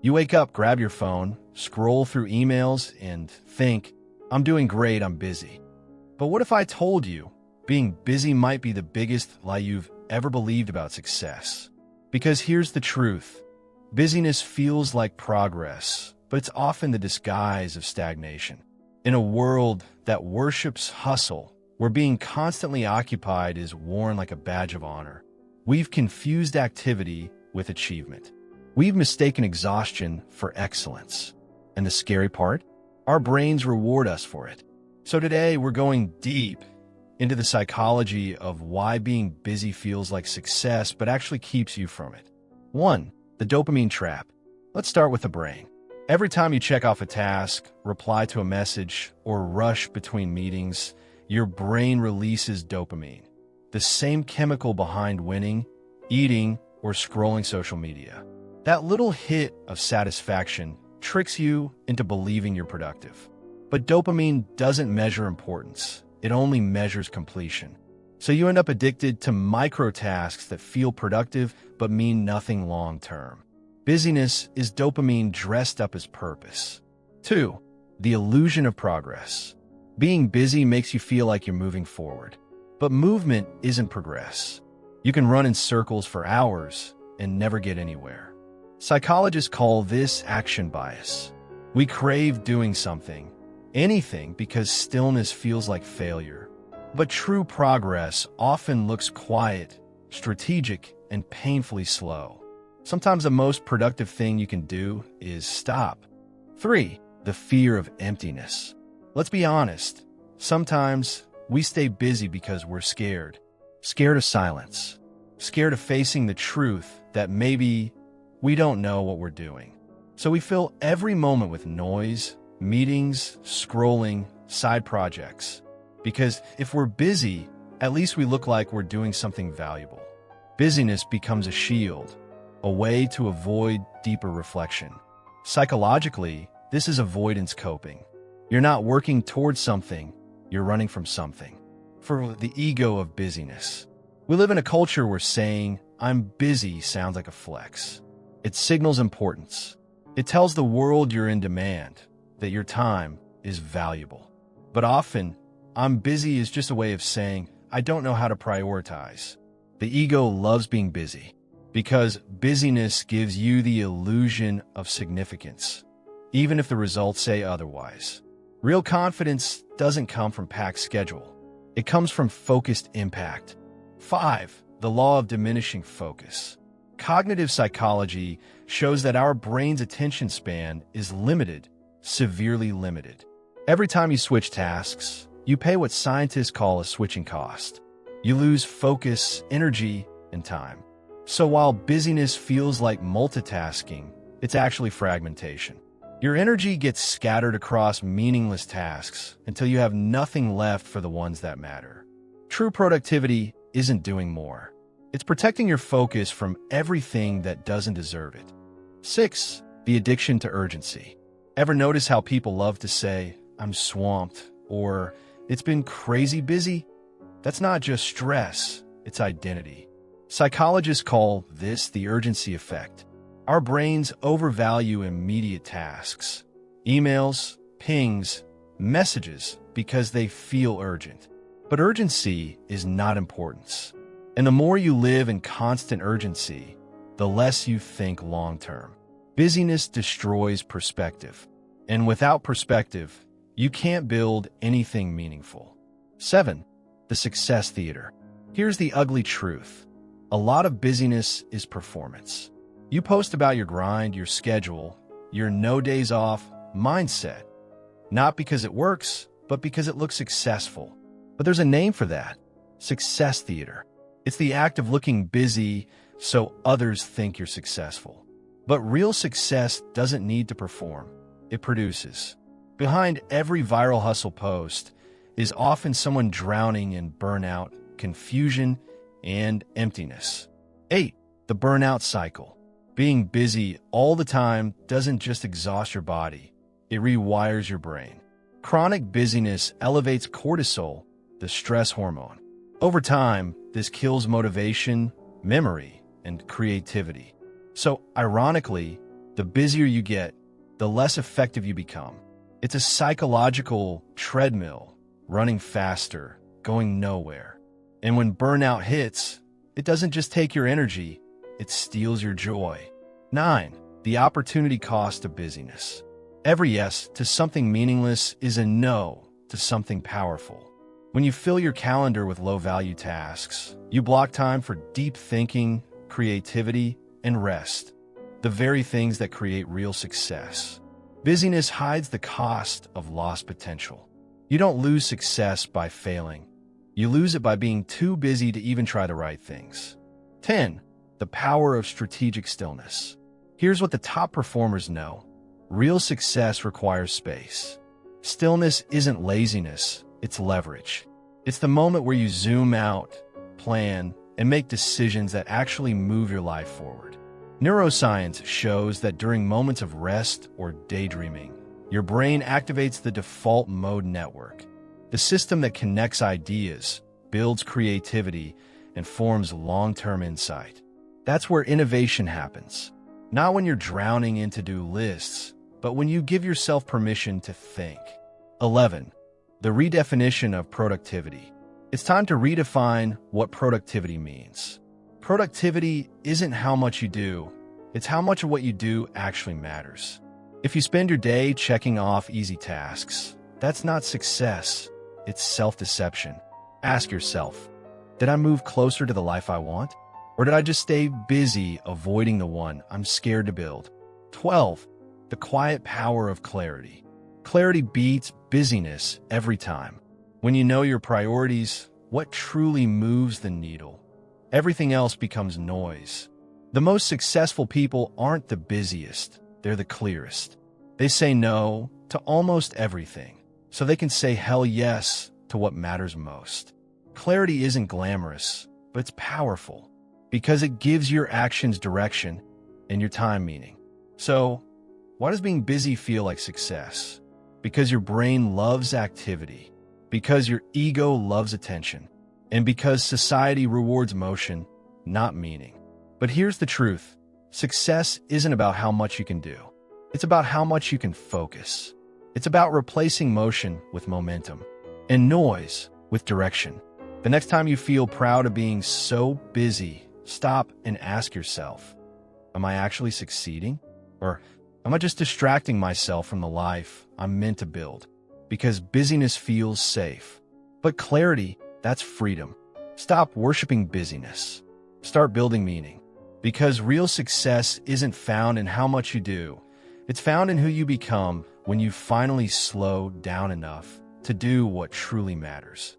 You wake up, grab your phone, scroll through emails, and think, I'm doing great, I'm busy. But what if I told you being busy might be the biggest lie you've ever believed about success? Because here's the truth. Busyness feels like progress, but it's often the disguise of stagnation. In a world that worships hustle, where being constantly occupied is worn like a badge of honor, we've confused activity with achievement. We've mistaken exhaustion for excellence. And the scary part? Our brains reward us for it. So today we're going deep into the psychology of why being busy feels like success but actually keeps you from it. 1. The dopamine trap. Let's start with the brain. Every time you check off a task, reply to a message, or rush between meetings, your brain releases dopamine, the same chemical behind winning, eating, or scrolling social media. That little hit of satisfaction tricks you into believing you're productive. But dopamine doesn't measure importance. It only measures completion. So you end up addicted to micro tasks that feel productive but mean nothing long term. Busyness is dopamine dressed up as purpose. 2. The illusion of progress. Being busy makes you feel like you're moving forward. But movement isn't progress. You can run in circles for hours and never get anywhere. Psychologists call this action bias. We crave doing something, anything, because stillness feels like failure. But true progress often looks quiet, strategic, and painfully slow. Sometimes the most productive thing you can do is stop. 3. The fear of emptiness. Let's be honest. Sometimes we stay busy because we're scared. Scared of silence. Scared of facing the truth that maybe we don't know what we're doing. So we fill every moment with noise, meetings, scrolling, side projects. Because if we're busy, at least we look like we're doing something valuable. Busyness becomes a shield, a way to avoid deeper reflection. Psychologically, this is avoidance coping. You're not working towards something, you're running from something. For the ego of busyness. We live in a culture where saying, I'm busy sounds like a flex. It signals importance. It tells the world you're in demand, that your time is valuable. But often, I'm busy is just a way of saying, I don't know how to prioritize. The ego loves being busy because busyness gives you the illusion of significance, even if the results say otherwise. Real confidence doesn't come from packed schedule. It comes from focused impact. 5. The law of diminishing focus. Cognitive psychology shows that our brain's attention span is limited, severely limited. Every time you switch tasks, you pay what scientists call a switching cost. You lose focus, energy, and time. So while busyness feels like multitasking, it's actually fragmentation. Your energy gets scattered across meaningless tasks until you have nothing left for the ones that matter. True productivity isn't doing more. It's protecting your focus from everything that doesn't deserve it. 6. The addiction to urgency. Ever notice how people love to say, I'm swamped, or it's been crazy busy? That's not just stress, it's identity. Psychologists call this the urgency effect. Our brains overvalue immediate tasks, emails, pings, messages, because they feel urgent. But urgency is not importance. And the more you live in constant urgency, the less you think long-term. Busyness destroys perspective. And without perspective, you can't build anything meaningful. 7. The success theater. Here's the ugly truth. A lot of busyness is performance. You post about your grind, your schedule, your no days off mindset. Not because it works, but because it looks successful. But there's a name for that. Success theater. It's the act of looking busy so others think you're successful. But real success doesn't need to perform. It produces. Behind every viral hustle post is often someone drowning in burnout, confusion, and emptiness. 8. The burnout cycle. Being busy all the time doesn't just exhaust your body, it rewires your brain. Chronic busyness elevates cortisol, the stress hormone. Over time, this kills motivation, memory, and creativity. So, ironically, The busier you get, the less effective you become. It's a psychological treadmill, running faster, going nowhere. And when burnout hits, it doesn't just take your energy, it steals your joy. 9. The opportunity cost of busyness. Every yes to something meaningless is a no to something powerful. When you fill your calendar with low-value tasks, you block time for deep thinking, creativity, and rest, the very things that create real success. Busyness hides the cost of lost potential. You don't lose success by failing. You lose it by being too busy to even try the right things. 10. The power of strategic stillness. Here's what the top performers know. Real success requires space. Stillness isn't laziness, it's leverage. It's the moment where you zoom out, plan, and make decisions that actually move your life forward. Neuroscience shows that during moments of rest or daydreaming, your brain activates the default mode network, the system that connects ideas, builds creativity, and forms long-term insight. That's where innovation happens. Not when you're drowning in to-do lists, but when you give yourself permission to think. 11. The redefinition of productivity. It's time to redefine what productivity means. Productivity isn't how much you do, it's how much of what you do actually matters. If you spend your day checking off easy tasks, that's not success, it's self-deception. Ask yourself, did I move closer to the life I want? Or did I just stay busy avoiding the one I'm scared to build? 12. The quiet power of clarity. Clarity beats busyness every time. When you know your priorities, what truly moves the needle, everything else becomes noise. The most successful people aren't the busiest, they're the clearest. They say no to almost everything, so they can say hell yes to what matters most. Clarity isn't glamorous, but it's powerful, because it gives your actions direction and your time meaning. So, why does being busy feel like success? Because your brain loves activity, because your ego loves attention, and because society rewards motion, not meaning. But here's the truth. Success isn't about how much you can do. It's about how much you can focus. It's about replacing motion with momentum and noise with direction. The next time you feel proud of being so busy, stop and ask yourself, am I actually succeeding? Or am I just distracting myself from the life I'm meant to build? Because busyness feels safe. But clarity, that's freedom. Stop worshiping busyness. Start building meaning. Because real success isn't found in how much you do. It's found in who you become when you finally slow down enough to do what truly matters.